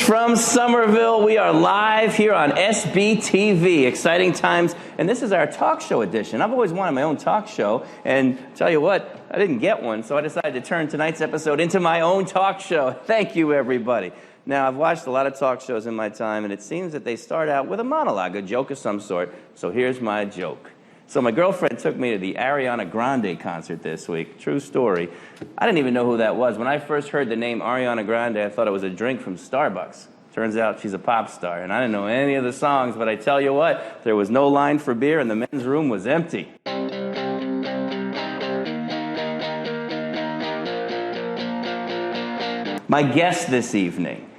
from Somerville. We are live here on SBTV. Exciting times. And this is our talk show edition. I've always wanted my own talk show. And tell you what, I didn't get one. So I decided to turn tonight's episode into my own talk show. Thank you, everybody. Now, I've watched a lot of talk shows in my time, and it seems that they start out with a monologue, a joke of some sort. So here's my joke. So my girlfriend took me to the Ariana Grande concert this week. True story. I didn't even know who that was. When I first heard the name Ariana Grande, I thought it was a drink from Starbucks. Turns out she's a pop star, and I didn't know any of the songs, but I tell you what, there was no line for beer, and the men's room was empty. My guest this evening.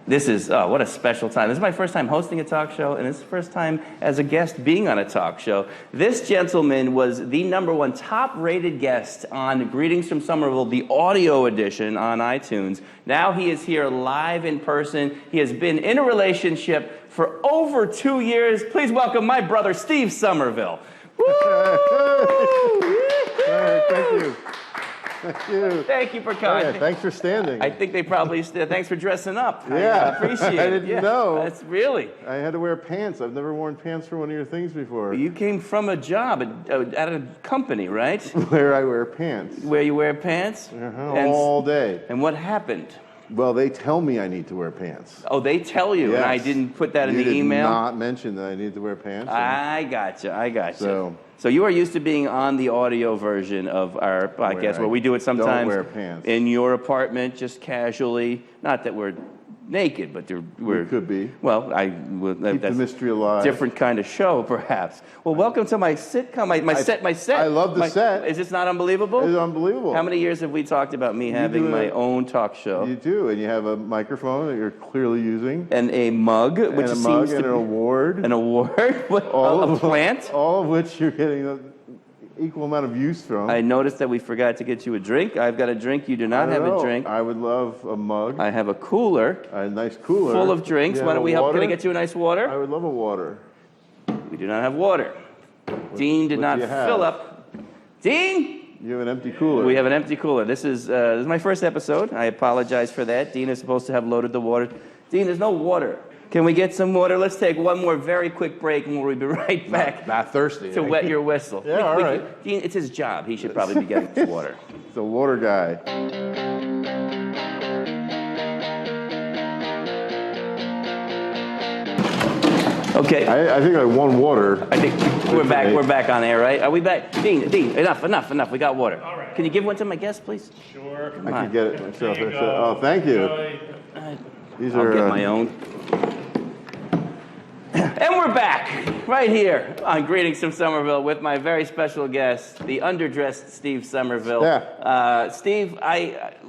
This is, what a special time. This is my first time hosting a talk show, and this is the first time as a guest being on a talk show. This gentleman was the #1 top-rated guest on Greetings from Somerville, the audio edition on iTunes. Now he is here live in person. He has been in a relationship for over 2 years. Please welcome my brother, Steve Somerville. Woo! Thank you. Thank you. Thank you for coming. Oh, yeah, thanks for standing. I think they probably, thanks for dressing up. Yeah. I appreciate it. I didn't know. That's really. I had to wear pants. I've never worn pants for one of your things before. You came from a job at a company, right? Where I wear pants. Where you wear pants? All day. And what happened? Well, they tell me I need to wear pants. Oh, they tell you, yes. And I didn't put that in the email? You did not mention that I need to wear pants. I gotcha. So you are used to being on the audio version of our podcast, where we do it sometimes don't wear pants. In your apartment, just casually. Not that we're naked, but we could be. Well, Keep the mystery alive. Different kind of show, perhaps. Well, welcome to my sitcom, my set. I love the set. Is this not unbelievable? It's unbelievable. How many years have we talked about me having my own talk show? You do, and you have a microphone that you're clearly using. And a mug, which seems to be an award. An award? A plant? All of which you're getting an equal amount of use from. I noticed that we forgot to get you a drink. I've got a drink. You do not have a drink. I would love a mug. I have a cooler. A nice cooler. Full of drinks. Why don't we help? Can I get you a nice water? I would love a water. We do not have water. Dean did not fill up. Dean? You have an empty cooler. We have an empty cooler. This is my first episode. I apologize for that. Dean is supposed to have loaded the water. Dean, there's no water. Can we get some water? Let's take one more very quick break, and we'll be right back. Not thirsty. To wet your whistle. Yeah, all right. Dean, it's his job. He should probably be getting some water. He's a water guy. Okay. I think I won water. I think we're back. We're back on air, right? Are we back? Dean, enough. We got water. All right. Can you give one to my guest, please? Sure. I can get it myself. Oh, thank you. I'll get my own. And we're back, right here on Greetings from Somerville with my very special guest, the underdressed Steve Somerville. Yeah. Steve,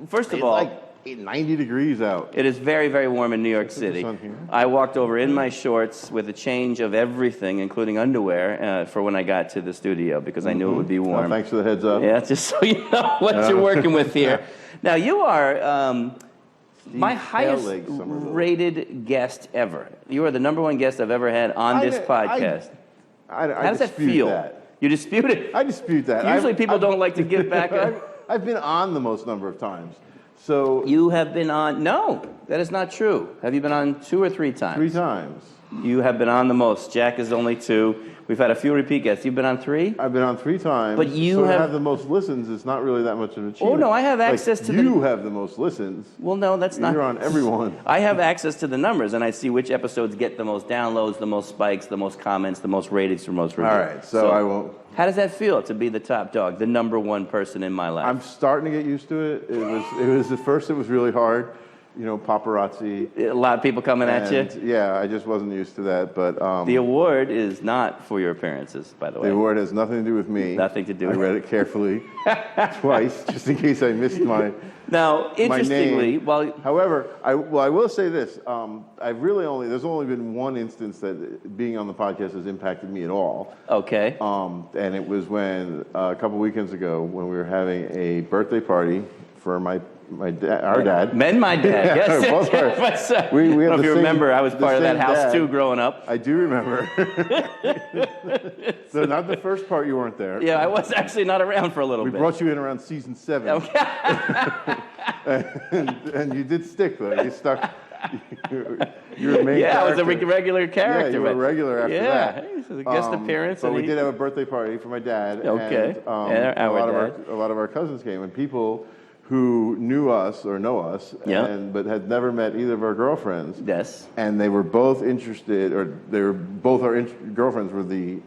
first of all... It's like 90 degrees out. It is very, very warm in New York City. I walked over in my shorts with a change of everything, including underwear, for when I got to the studio, because I knew it would be warm. Thanks for the heads up. Yeah, just so you know what you're working with here. Now, you are... my highest rated guest ever. You are the #1 guest I've ever had on this podcast. How does that feel? You dispute it? I dispute that. Usually people don't like to give back. I've been on the most number of times. So you have been on... No, that is not true. Have you been on 2 or 3 times? 3 times. You have been on the most. Jack is only 2. We've had a few repeat guests. You've been on 3? I've been on 3 times. But you have the most listens. It's not really that much of an achievement. Oh, no, I have access to You have the most listens. Well, no, that's not... You're on everyone. I have access to the numbers, and I see which episodes get the most downloads, the most spikes, the most comments, the most ratings, the most reviews. All right, so I won't... How does that feel to be the top dog, the #1 person in my life? I'm starting to get used to it. It was at first it was really hard. You know, paparazzi. A lot of people coming at you? Yeah, I just wasn't used to that. But the award is not for your appearances, by the way. The award has nothing to do with me. Nothing to do with I read it carefully twice, just in case I missed my Now, interestingly, however, I will say this. There's only been one instance that being on the podcast has impacted me at all. Okay. And it was when, a couple weekends ago, when we were having a birthday party for our dad. My dad. Yes. Both yes. I don't know if you remember, I was part of that house too growing up. I do remember. So not the first part, you weren't there. Yeah, I was actually not around for a little bit. We brought you in around season 7. Okay. and you did stick, though. You stuck. You're a main Yeah, I was a character. regular character. Yeah, you were a but- regular after yeah, that. it was a guest appearance. But and we he- did have a birthday party for my dad. Okay. And, And a lot our of a lot of our cousins came, and people who knew us or know us, Yeah. but had never met either of our girlfriends. Yes. And they were both interested, or they were both our girlfriends were the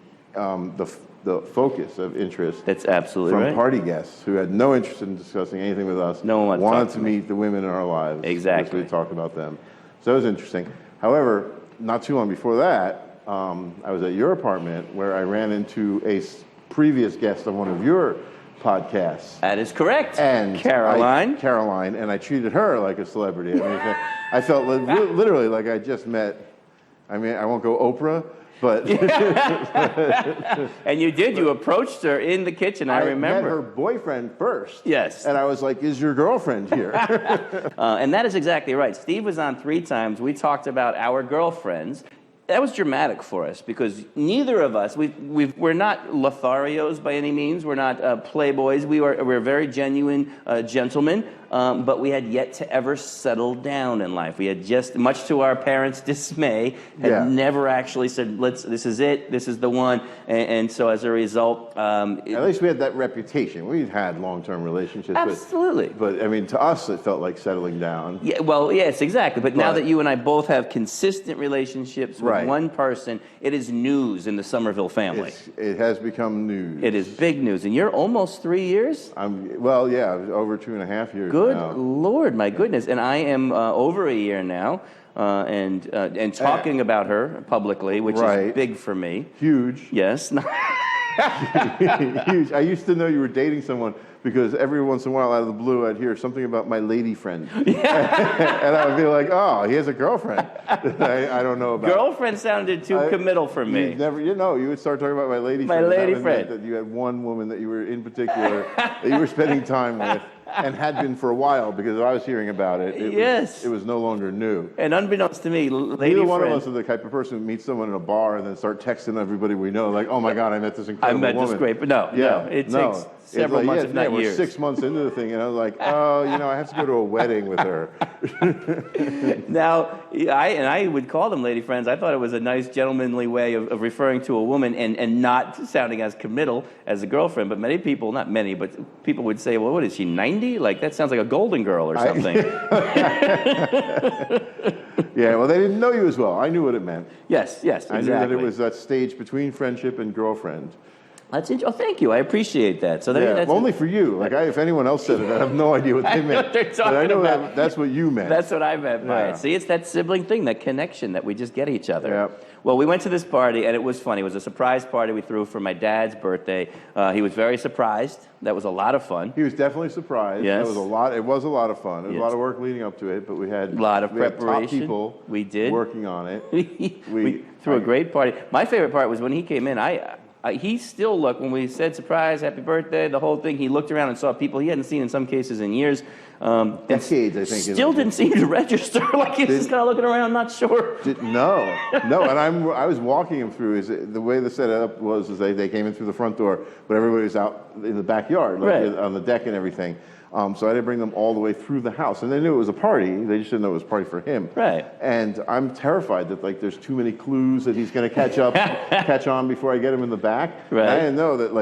focus of interest. That's absolutely from right. party guests who had no interest in discussing anything with us. No one wanted talked to to me. meet the women in our lives. Exactly. We talked about them. So it was interesting. However, not too long before that, I was at your apartment where I ran into a previous guest on one of your podcasts. That is correct. And Caroline. Caroline, and I treated her like a celebrity. I mean, I felt literally like I just met. I mean, I won't go Oprah, but And you did. You approached her in the kitchen. I remember. met her boyfriend first. Yes. And I was like, "Is your girlfriend here?" And that is exactly right. Steve was on 3 times. We talked about our girlfriends. That was dramatic for us because neither of us, we're not Lotharios by any means. We're not playboys. We're very genuine gentlemen, but we had yet to ever settle down in life. We had just, much to our parents' dismay, had never actually said, this is it, this is the one. And so as a result... At least we had that reputation. We've had long-term relationships. Absolutely. But I mean, to us, it felt like settling down. Yeah, well, yes, exactly. But now that you and I both have consistent relationships with one person, it is news in the Somerville family. It has become news. It is big news. And you're almost 3 years? Well, yeah, over 2.5 years Good now. Lord, my goodness. And I am over a year now and talking about her publicly, which is big for me. Huge. Yes. Huge. I used to know you were dating someone because every once in a while, out of the blue, I'd hear something about my lady friend. And I would be like, oh, he has a girlfriend. I don't know about. Girlfriend sounded too committal for me. You would start talking about my lady my friend. lady that friend. That you had one woman that you were in particular that you were spending time with. And had been for a while because I was hearing about it. It was no longer new. And unbeknownst to me, lady Neither one friend, of us is the type of person who meets someone in a bar and then start texting everybody we know, like, "Oh my God, I met this incredible woman." I met this great, but no, it takes several months, if not we're years. 6 months into the thing, and I was like, "Oh, I have to go to a wedding with her." Now, I would call them lady friends. I thought it was a nice gentlemanly way of referring to a woman and not sounding as committal as a girlfriend. But many people, not many, but people would say, well, what is she, 90? Like, that sounds like a Golden Girl or something. Yeah, well, they didn't know you as well. I knew what it meant. Yes, exactly. I knew that it was that stage between friendship and girlfriend. That's interesting. Oh, thank you. I appreciate that. So that's only for you. Like, if anyone else said it, I have no idea what they meant. But I know that's what you meant. That's what I meant by it. See, it's that sibling thing, that connection that we just get each other. Yeah. Well, we went to this party, and it was funny. It was a surprise party we threw for my dad's birthday. He was very surprised. That was a lot of fun. He was definitely surprised. Yes. It was a lot of fun. It was a lot of work leading up to it, but we had a lot of preparation. Top people we did working on it. we threw a great party. My favorite part was when he came in. He still looked, when we said surprise, happy birthday, the whole thing, he looked around and saw people he hadn't seen in some cases in years. Decades, I think. Still didn't seem to register. Like he was just kind of looking around, not sure. No. And I was walking him through. The way the setup was is they came in through the front door, but everybody was out in the backyard, on the deck and everything. So I didn't bring them all the way through the house. And they knew it was a party. They just didn't know it was a party for him. Right. And I'm terrified that there's too many clues that he's going to catch on before I get him in the back. Right. I didn't know that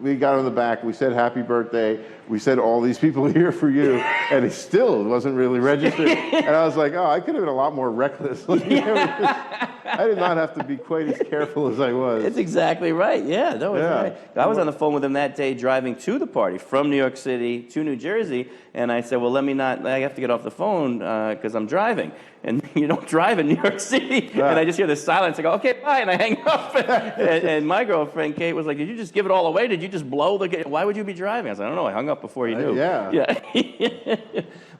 we got him in the back. We said happy birthday. We said all these people are here for you. And he still wasn't really registered. And I was like, oh, I could have been a lot more reckless. I did not have to be quite as careful as I was. It's exactly right. Yeah, that was right. I was on the phone with him that day driving to the party from New York City to New Jersey, and I said, well, I have to get off the phone because I'm driving. And you don't drive in New York City. Yeah. And I just hear this silence. I go, okay, bye, and I hang up. and my girlfriend, Kate, was like, did you just give it all away? Did you just blow why would you be driving? I said, I don't know. I hung up before you knew. Yeah.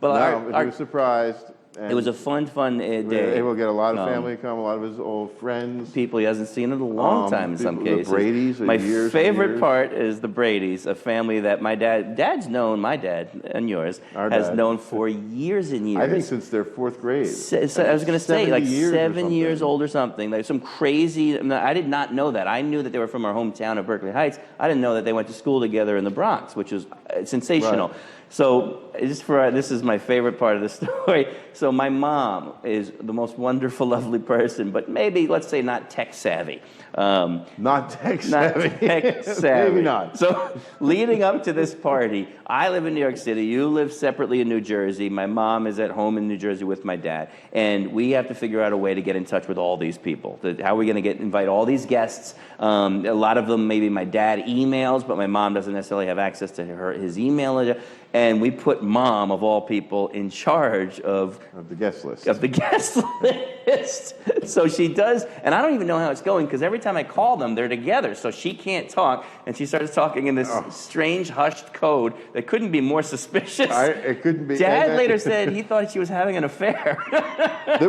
Well, he was surprised. It was a fun day. We were able to get a lot of family come, a lot of his old friends. People he hasn't seen in a long time in some cases. The Brady's. My favorite part is the Brady's, a family that my dad's known, my dad and yours, has known for years and years. I think since their 4th grade. I was going to say, like 7 years old or something. Like some crazy, I did not know that. I knew that they were from our hometown of Berkeley Heights. I didn't know that they went to school together in the Bronx, which was sensational. Right. So this is my favorite part of the story. So my mom is the most wonderful, lovely person, but maybe, let's say, not tech savvy. Not tech Not savvy. tech savvy. Maybe not. So leading up to this party, I live in New York City. You live separately in New Jersey. My mom is at home in New Jersey with my dad. And we have to figure out a way to get in touch with all these people. How are we going to invite all these guests? A lot of them, maybe my dad emails, but my mom doesn't necessarily have access to his email address. And we put mom, of all people, in charge of the guest list. Of the guest list. So she does, and I don't even know how it's going, because every time I call them, they're together, so she can't talk, and she starts talking in this strange, hushed code that couldn't be more suspicious. It couldn't be. Dad later said he thought she was having an affair.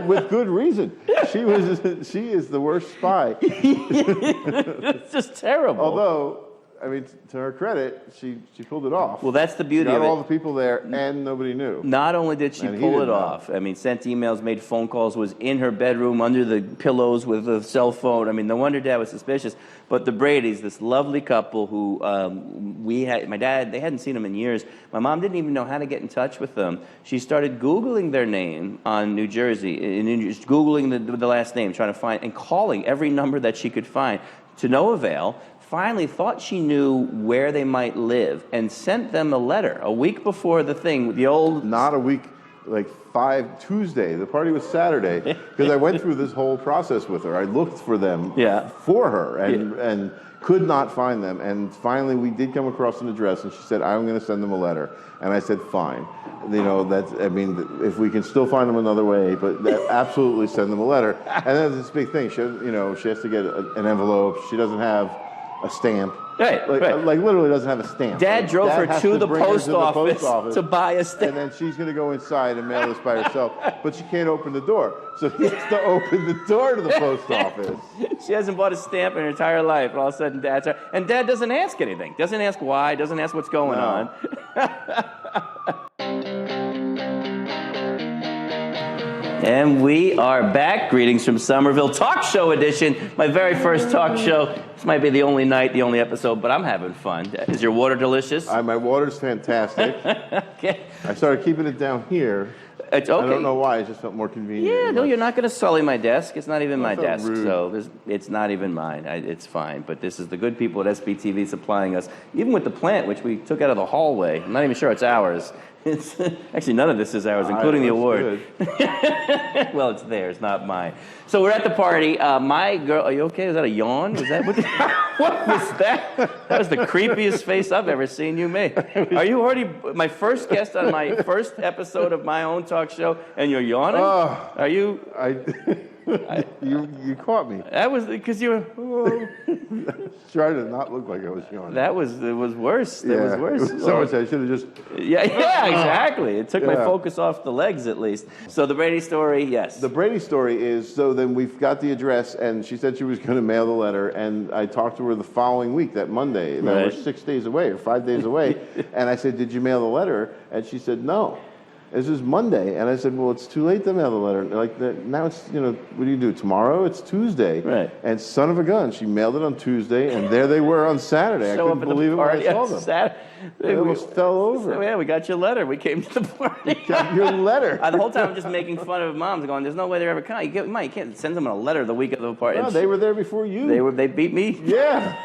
With good reason. She is the worst spy. It's just terrible. Although, I mean, to her credit, she pulled it off. Well, that's the beauty She of got it. all the people there, and nobody knew. Not only did she pull it off, I mean, sent emails, made phone calls, was in her bedroom under the pillows with a cell phone. I mean, no wonder Dad was suspicious. But the Bradys, this lovely couple who my dad, they hadn't seen them in years. My mom didn't even know how to get in touch with them. She started Googling their name on New Jersey, and just Googling the last name, trying to find, and calling every number that she could find, to no avail. Finally thought she knew where they might live and sent them a letter a week before the thing, the old... Not a week, like Tuesday. The party was Saturday, because I went through this whole process with her. I looked for them for her and could not find them. And finally we did come across an address, and she said, I'm going to send them a letter. And I said, fine. You know, if we can still find them another way, but absolutely send them a letter. And then this big thing. She has to get an envelope. She doesn't have a stamp. Right, like literally doesn't have a stamp. Dad drove her to the bring her post office to buy a stamp. And then she's going to go inside and mail this by herself. But she can't open the door. So he has to open the door to the post office. She hasn't bought a stamp in her entire life. And all of a sudden, and Dad doesn't ask anything. Doesn't ask why. Doesn't ask what's going on. And we are back. Greetings from Somerville, talk show edition. My very first talk show. This might be the only night, the only episode, but I'm having fun. Is your water delicious? My water's fantastic. Okay. I started keeping it down here. It's okay. I don't know why. It just felt more convenient. Yeah, no, you're not going to sully my desk. It's not even my desk, rude. so it's not even mine. It's fine. But this is the good people at SBTV supplying us, even with the plant, which we took out of the hallway. I'm not even sure it's ours. It's actually none of this is ours, including the award. Well, it's theirs, not mine. So we're at the party. My girl, are you okay? Was that a yawn? Was that what was that? That was the creepiest face I've ever seen you make. Are you already my first guest on my first episode of my own talk show, and you're yawning? Are you? You caught me. That was because you were. Trying to not look like I was yawning. It was worse. It was worse. Someone said I should have just. Yeah, exactly. It took my focus off the legs, at least. So the Brady story, yes. The Brady story is, so then we've got the address, and she said she was going to mail the letter, and I talked to her the following week, that Monday, that we're 6 days away or 5 days away, and I said, did you mail the letter? And she said, no. This is Monday, and I said, well, it's too late to mail the letter. Like, now it's, what do you do, tomorrow? It's Tuesday. Right. And son of a gun, she mailed it on Tuesday, and there they were on Saturday. I couldn't believe it when I saw them. They almost fell over. So, yeah, we got your letter. We came to the party. Got your letter. The whole time I'm just making fun of moms, going, there's no way they're ever coming. You can't send them a letter the week of the party. No, they were there before you. They beat me? Yeah.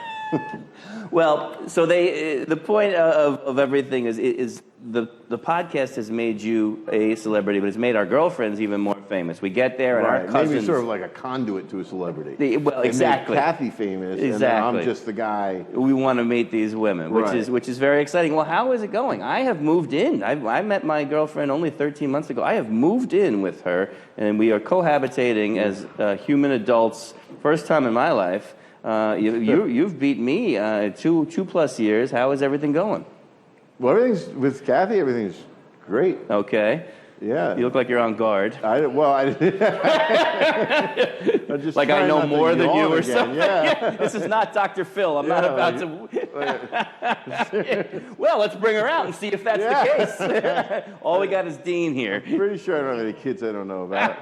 Well, so the point of everything is the podcast has made you a celebrity, but it's made our girlfriends even more famous. We get there, and our cousins... Maybe sort of like a conduit to a celebrity. Well, exactly. It made Kathy famous, exactly. And I'm just the guy... We want to meet these women, which is very exciting. Well, how is it going? I have moved in. I met my girlfriend only 13 months ago. I have moved in with her, and we are cohabitating as human adults. First time in my life. You've beat me 2+ years. How is everything going? Well, with Kathy, everything's great. Okay. Yeah. You look like you're on guard. I Just like I try know not to more than you yawn or again. something. Yeah. This is not Dr. Phil. I'm not about to. Well, let's bring her out and see if that's the case. All we got is Dean here. Pretty sure I don't have any kids I don't know about.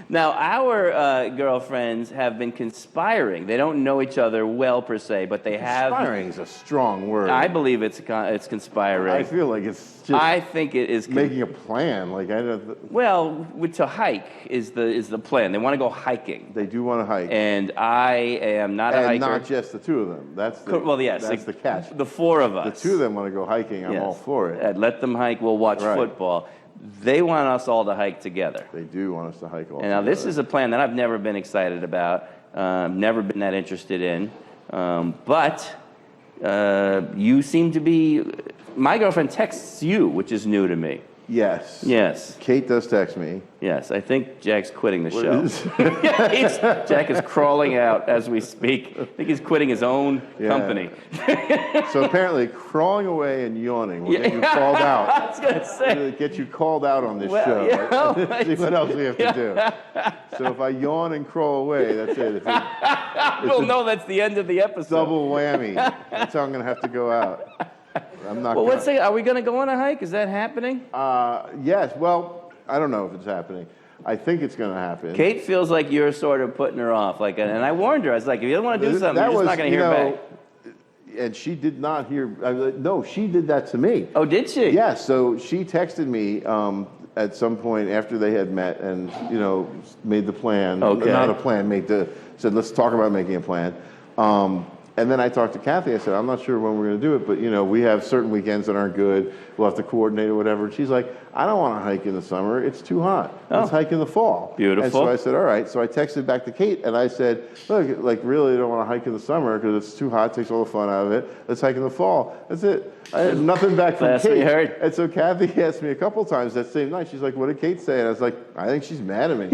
Now, our girlfriends have been conspiring. They don't know each other well per se, but they have. Conspiring is a strong word. I believe it's conspiring. I feel like it's just. I think it is making a plan. Like I don't. Well, to hike is the plan. They want to go hiking. They do want to hike, and I am not a hiker. And not just the two of them. That's the, well, yes, that's the catch. The four of us. The two of them want to go hiking. I'm all for it. Let them hike. We'll watch football. They want us all to hike together. They do want us to hike all together. Now, this is a plan that I've never been excited about, never been that interested in. But you seem to be... My girlfriend texts you, which is new to me. Yes. Yes. Kate does text me. Yes, I think Jack's quitting the show. Jack is crawling out as we speak. I think he's quitting his own company. So apparently, crawling away and yawning will get you called out. I was going to say. Get you called out on this show. Yeah, right? See what else we have to do. So if I yawn and crawl away, that's it. We'll know that's the end of the episode. Double whammy. That's how I'm going to have to go out. I'm not. Well, let's say, are we going to go on a hike? Is that happening? Yes. Well, I don't know if it's happening. I think it's going to happen. Kate feels like you're sort of putting her off, and I warned her. I was like, if you don't want to do something, you're just not going to hear back. And she did not hear. No, she did that to me. Oh, did she? Yes. So she texted me at some point after they had met and made the plan. Okay. Not a plan. Said let's talk about making a plan. And then I talked to Kathy. I said, I'm not sure when we're going to do it, but, we have certain weekends that aren't good. We'll have to coordinate or whatever. And she's like, I don't want to hike in the summer. It's too hot. Let's hike in the fall. Beautiful. And so I said, all right. So I texted back to Kate, and I said, look, really, I don't want to hike in the summer because it's too hot. It takes all the fun out of it. Let's hike in the fall. That's it. I had nothing back from Kate. We heard. And so Kathy asked me a couple times that same night. She's like, what did Kate say? And I was like, I think she's mad at me.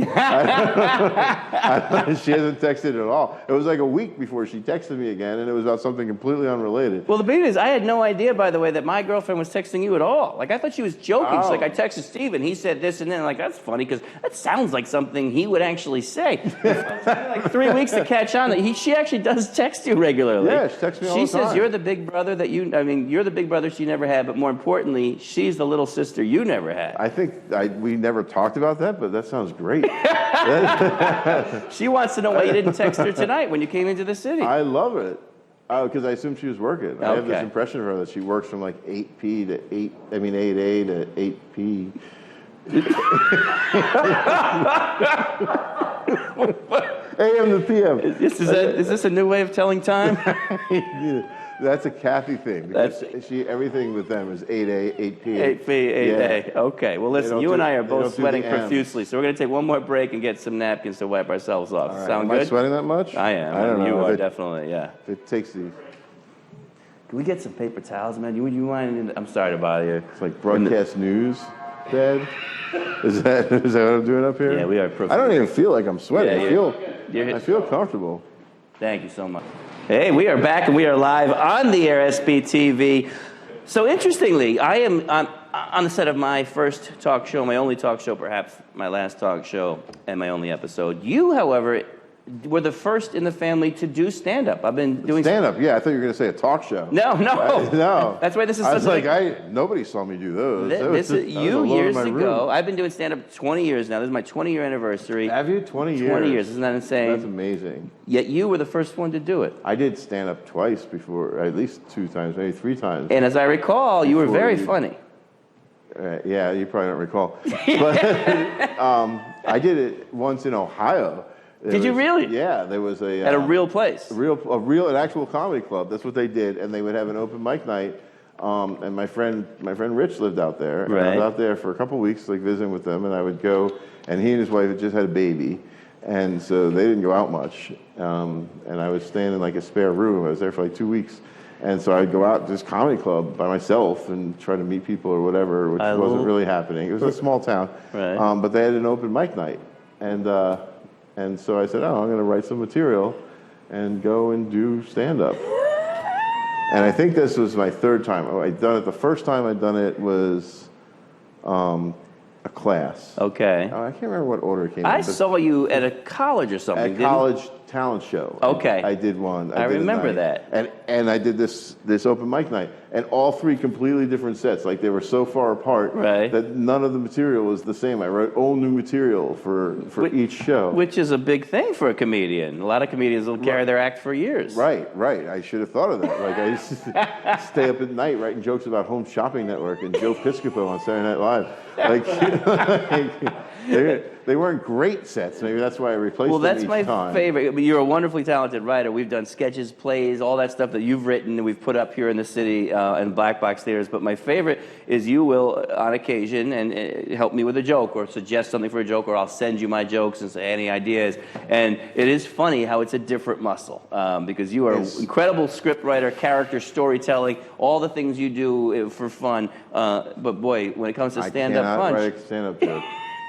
She hasn't texted at all. It was like a week before she texted me again, and it was about something completely unrelated. Well, the beauty is, I had no idea, by the way, that my girlfriend was texting you at all. Like, I thought she was joking. She's like, I texted Steve, and he said this and then. Like, that's funny, because that sounds like something he would actually say. It took me like 3 weeks to catch on that she actually does text you regularly. Yeah, she texts me all the time. She says you're the big brother you're the big brother she never had, but more importantly, she's the little sister you never had. I think we never talked about that, but that sounds great. She wants to know why you didn't text her tonight when you came into the city. I love it. Because I assumed she was working. Okay. I have this impression of her that she works from like 8P to 8A to 8P. AM to PM. Is this a new way of telling time? That's a Kathy thing. Because everything with them is 8A, 8P. 8P, 8A. Yeah. Okay. Well, listen, you and I are both sweating profusely, so we're going to take one more break and get some napkins to wipe ourselves off. Right. Sound good? Am I sweating that much? I am. I don't know. You are definitely, yeah. If it takes these. Can we get some paper towels, man? You mind? I'm sorry to bother you. It's like broadcast news, Dad. Is that what I'm doing up here? Yeah, we are. I don't even feel like I'm sweating. Yeah, I feel comfortable. Thank you so much. Hey, we are back and we are live on the air, SBTV. So interestingly, I am on the set of my first talk show, my only talk show, perhaps my last talk show, and my only episode. You, however, were the first in the family to do stand-up. I've been doing stand-up. Yeah, I thought you were going to say a talk show. No. No. That's why this is. I was like, nobody saw me do those. This is you years ago. I've been doing stand-up 20 years now. This is my 20-year anniversary. Have you? 20 years. 20 years. Isn't that insane? That's amazing. Yet you were the first one to do it. I did stand-up twice before, at least 2 times, maybe 3 times. And as I recall, you were very funny. Yeah, you probably don't recall. But I did it once in Ohio. Did you really? Yeah, there was at a real place. An actual comedy club. That's what they did, and they would have an open mic night. And my friend Rich lived out there. And I was out there for a couple of weeks, like visiting with them, and I would go. And he and his wife had just had a baby, and so they didn't go out much. And I was staying in like a spare room. I was there for like 2 weeks. And so I'd go out to this comedy club by myself and try to meet people or whatever, which wasn't really happening. It was a small town. Right. But they had an open mic night. And so I said, I'm going to write some material and go and do stand-up. And I think this was my 3rd time. I'd done it. The first time I'd done it was a class. Okay. I can't remember what order it came in. I but saw you at a college or something. at didn't you? college talent show. Okay. I did one. I did a remember night. that. And I did this open mic night, and all three completely different sets. Like they were so far apart Right. that none of the material was the same. I wrote all new material for each show. Which is a big thing for a comedian. A lot of comedians will carry their act for years. Right. I should have thought of that. Like I used to stay up at night writing jokes about Home Shopping Network and Joe Piscopo on Saturday Night Live. Like, they weren't great sets. Maybe that's why I replaced Well, them that's each my time. favorite. You're a wonderfully talented writer. We've done sketches, plays, all that stuff that you've written and we've put up here in the city in black box theaters. But my favorite is you will, on occasion, and help me with a joke or suggest something for a joke, or I'll send you my jokes and say any ideas. And it is funny how it's a different muscle because you are an incredible script writer, character storytelling, all the things you do for fun. But boy, when it comes to stand-up I punch. cannot write a stand-up joke.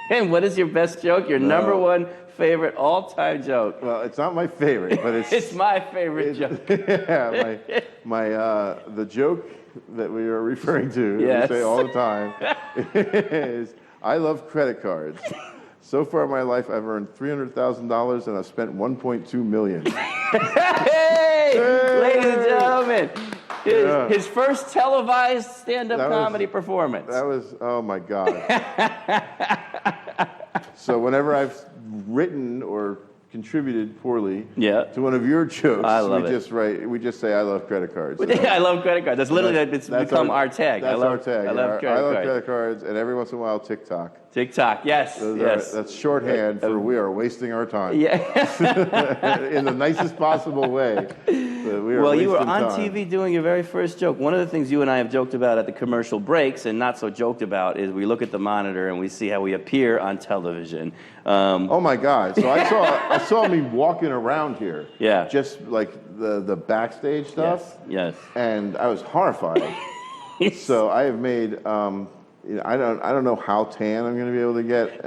And what is your best joke? Your number one favorite all-time joke? Well, it's not my favorite, but It's my favorite joke. Yeah, the joke that we are referring to, Yes. we say all the time, is I love credit cards. So far in my life, I've earned $300,000 and I've spent $1.2 million. Hey, ladies and gentlemen, his first televised stand-up comedy performance. That was, oh my God. So whenever I've written or contributed poorly to one of your jokes, we just say I love credit cards. I love credit cards. That's literally it's become our tag. That's our tag. I love credit cards, and every once in a while TikTok. TikTok, yes. That's shorthand for we are wasting our time. Yeah. In the nicest possible way. Well, you were on TV doing your very first joke. One of the things you and I have joked about at the commercial breaks, and not so joked about, is we look at the monitor and we see how we appear on television. Oh my God! So I saw me walking around here. Yeah. Just like the backstage stuff. Yes. And I was horrified. So I have made. I don't know how tan I'm going to be able to get.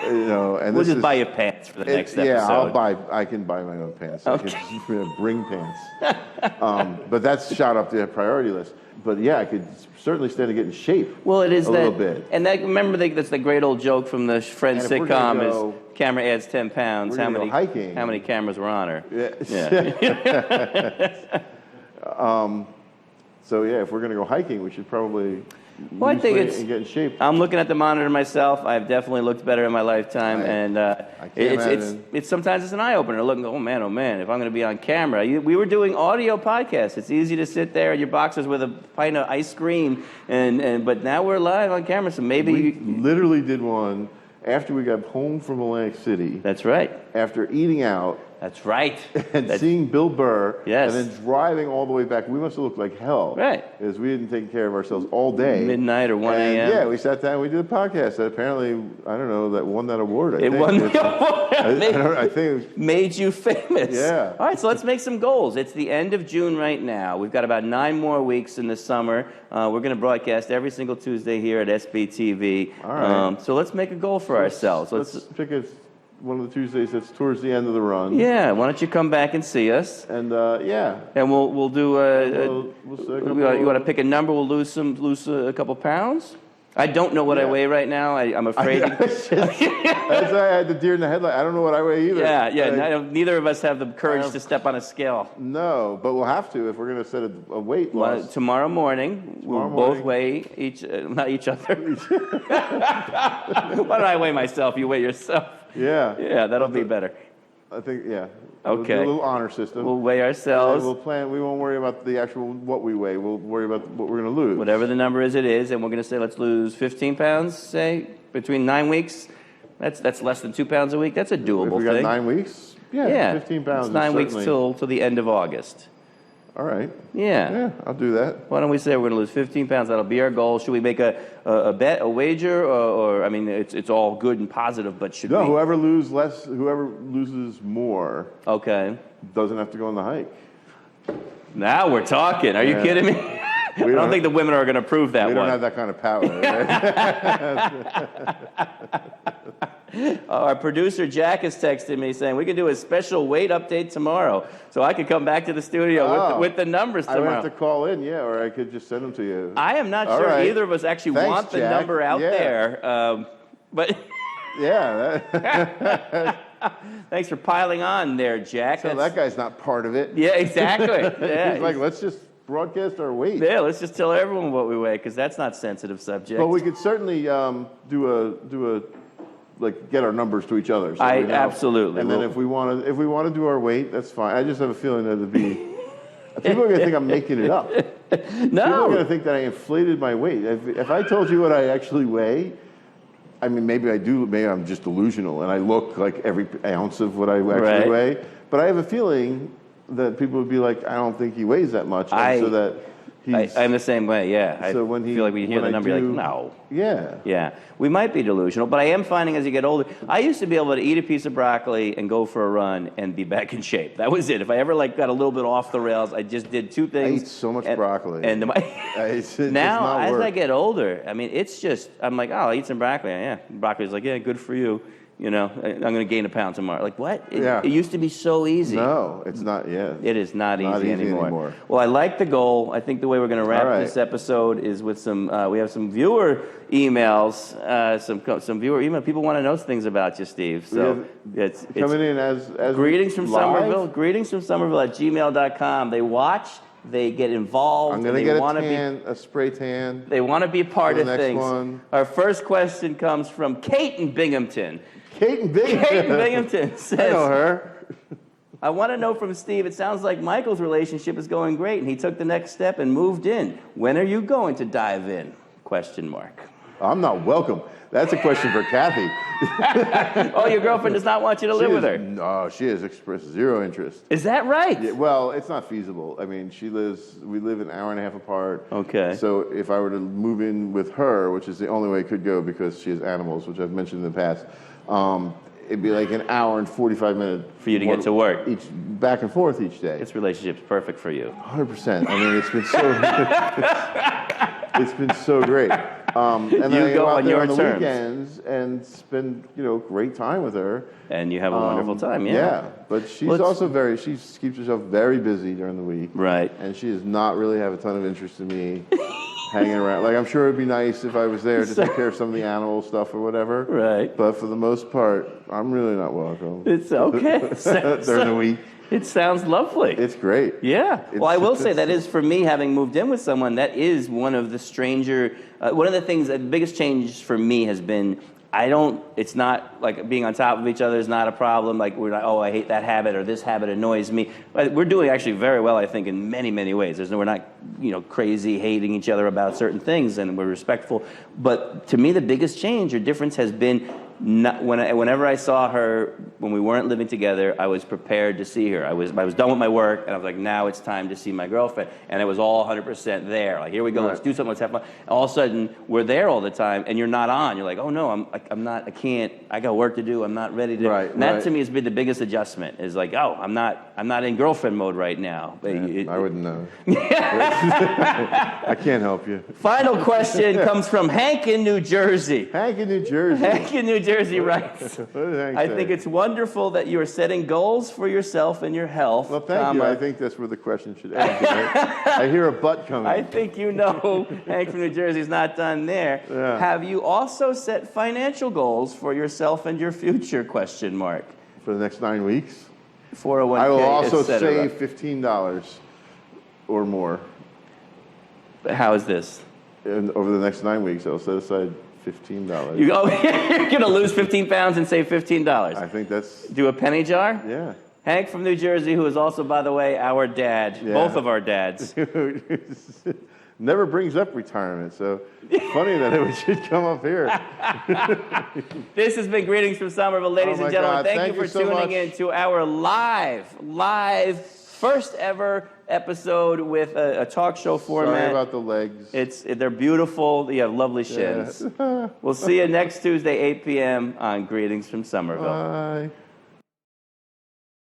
And we'll just buy you pants for the next episode. Yeah, I can buy my own pants. Okay. I can just bring pants. But that's shot up the priority list. But yeah, I could certainly stand to get in shape. Well, it is a little bit. And that's the great old joke from the Friends sitcom is camera adds 10 pounds. How many cameras were on her? Yeah. So yeah, if we're going to go hiking, we should probably. Well, I think and get in shape. I'm looking at the monitor myself. I've definitely looked better in my lifetime, it's sometimes it's an eye opener. Looking, oh man, if I'm going to be on camera. We were doing audio podcasts. It's easy to sit there in your boxers with a pint of ice cream, but now we're live on camera. So maybe we literally did one after we got home from Atlantic City. That's right. After eating out. That's right. And seeing Bill Burr. Yes. And then driving all the way back. We must have looked like hell. Right. Because we didn't take care of ourselves all day. Midnight or 1 a.m. Yeah, we sat down and we did a podcast that apparently, I don't know, that won that award. I think. Won the award. I think it made you famous. Yeah. All right, so let's make some goals. It's the end of June right now. We've got about 9 more weeks in the summer. We're going to broadcast every single Tuesday here at SBTV. All right. So let's make a goal for ourselves. Let's pick one of the Tuesdays that's towards the end of the run. Yeah, why don't you come back and see us? And yeah. And we'll do you want to pick a number? We'll lose a couple pounds. I don't know what I weigh right now. I'm afraid. That's why I had the deer in the headlight. I don't know what I weigh either. Yeah. Neither of us have the courage to step on a scale. No, but we'll have to if we're going to set a weight loss. Tomorrow morning, we'll both weigh not each other. Why don't I weigh myself? You weigh yourself. Yeah. Yeah, that'll be better. I think, yeah. Okay. We'll do a little honor system. We'll weigh ourselves. We'll plan. We won't worry about the actual what we weigh. We'll worry about what we're going to lose. Whatever the number is, it is. And we're going to say, let's lose 15 pounds, say, between 9 weeks. That's less than 2 pounds a week. That's a doable thing. If we got 9 weeks? Yeah, 15 pounds. It's 9 weeks till the end of August. All right. Yeah, I'll do that. Why don't we say we're going to lose 15 pounds? That'll be our goal. Should we make a bet, a wager, or I mean, it's all good and positive, but should we? No, whoever loses more. Okay. Doesn't have to go on the hike. Now we're talking. Are you kidding me? I don't think the women are going to prove that one. We don't have that kind of power. Right? Our producer Jack is texting me saying we can do a special weight update tomorrow, so I could come back to the studio with the numbers tomorrow. I would have to call in, or I could just send them to you. I am not sure either of us actually want the number out there. But Yeah. thanks for piling on there, Jack. So that guy's not part of it. Yeah, exactly. Yeah, He's like, let's just broadcast our weight. yeah, let's just tell everyone what we weigh because that's not sensitive subject. But we could certainly do a like get our numbers to each other. So we know. Absolutely. And then if we want to do our weight, that's fine. I just have a feeling that it'd be people are going to think I'm making it up. People are going to think that I inflated my weight. If I told you what I actually weigh, I mean, maybe I do. Maybe I'm just delusional, and I look like every ounce of what I actually weigh. But I have a feeling that people would be like, I don't think he weighs that much, so that I'm the same way. Yeah. So I feel like when you hear the number, you're like, no. Yeah. Yeah. We might be delusional, but I am finding as you get older, I used to be able to eat a piece of broccoli and go for a run and be back in shape. That was it. If I ever got a little bit off the rails, I just did two things. I eat so much broccoli. And now, as work. I get older, I mean, it's just, I'm like, oh, I'll eat some broccoli. Yeah. Broccoli's like, yeah, good for you. You know, I'm going to gain a pound tomorrow. Like, what? It used to be so easy. No, it's not. Yeah. It is not easy anymore. Well, I like the goal. I think the way we're going to wrap this episode is with some, we have some viewer emails, some viewer email. People want to know things about you, Steve. So it's coming in as greetings from live? Somerville. Greetings from Somerville at gmail.com. They watch. They get involved. I'm going to get a spray tan. They want to be a part of next things. one. Our first question comes from Kate in Binghamton. Kate in Binghamton. Kate in Binghamton says, I know her. I want to know from Steve, it sounds like Michael's relationship is going great and he took the next step and moved in. When are you going to dive in? Question mark. I'm not welcome. That's a question for Kathy. Oh, your girlfriend does not want you to live with her? No, she has expressed zero interest. Is that right? Yeah, well, it's not feasible. I mean, we live an hour and a half apart. Okay. So if I were to move in with her, which is the only way it could go because she has animals, which I've mentioned in the past, it'd be like an hour and 45 minutes for you to get to work back and forth each day. This relationship's perfect for you. 100%. I mean, it's been so it's been so great. And then I go out there on the weekends and spend great time with her. And you have a wonderful time. Yeah, but she's also she keeps herself very busy during the week. Right. And she does not really have a ton of interest in me hanging around. Like, I'm sure it'd be nice if I was there to take care of some of the animal stuff or whatever. Right. But for the most part, I'm really not welcome. It's okay. During the week. It sounds lovely. It's great. Yeah. Well, I will say that is, for me, having moved in with someone, that is one of the one of the things, the biggest change for me has been, it's not like being on top of each other is not a problem. Like, we're not, oh, I hate that habit or this habit annoys me. But we're doing actually very well, I think, in many, many ways. We're not, crazy hating each other about certain things, and we're respectful. But to me, the biggest change or difference has been whenever I saw her when we weren't living together, I was prepared to see her. I was done with my work, and I was like, now it's time to see my girlfriend. And it was all 100% there. Like, here we go, let's do something, let's have fun. And all of a sudden, we're there all the time, and you're not on. You're like, oh no, I'm not. I can't. I got work to do. I'm not ready to. Right. And that to me has been the biggest adjustment. Is like, oh, I'm not in girlfriend mode right now. I wouldn't know. I can't help you. Final question comes from Hank in New Jersey. Hank in New Jersey. Hank in New Jersey writes, I think it's wonderful that you are setting goals for yourself and your health. Well, thank you. I think that's where the question should end. I hear a butt coming. I think Hank from New Jersey is not done there. Yeah. Have you also set financial goals for yourself and your future? Question mark. For the next 9 weeks? 401k, I will also save $15 or more. How is this? And over the next 9 weeks, I'll set aside $15. You're going to lose 15 pounds and save $15. I think that's... Do a penny jar? Yeah. Hank from New Jersey, who is also, by the way, our dad. Yeah. Both of our dads. Never brings up retirement, so funny that it should come up here. This has been Greetings from Somerville, ladies and gentlemen. Thank you for tuning in to our live first ever episode with a talk show format. Sorry about the legs. They're beautiful. You have lovely shins. Yeah. We'll see you next Tuesday, 8 p.m. on Greetings from Somerville. Bye.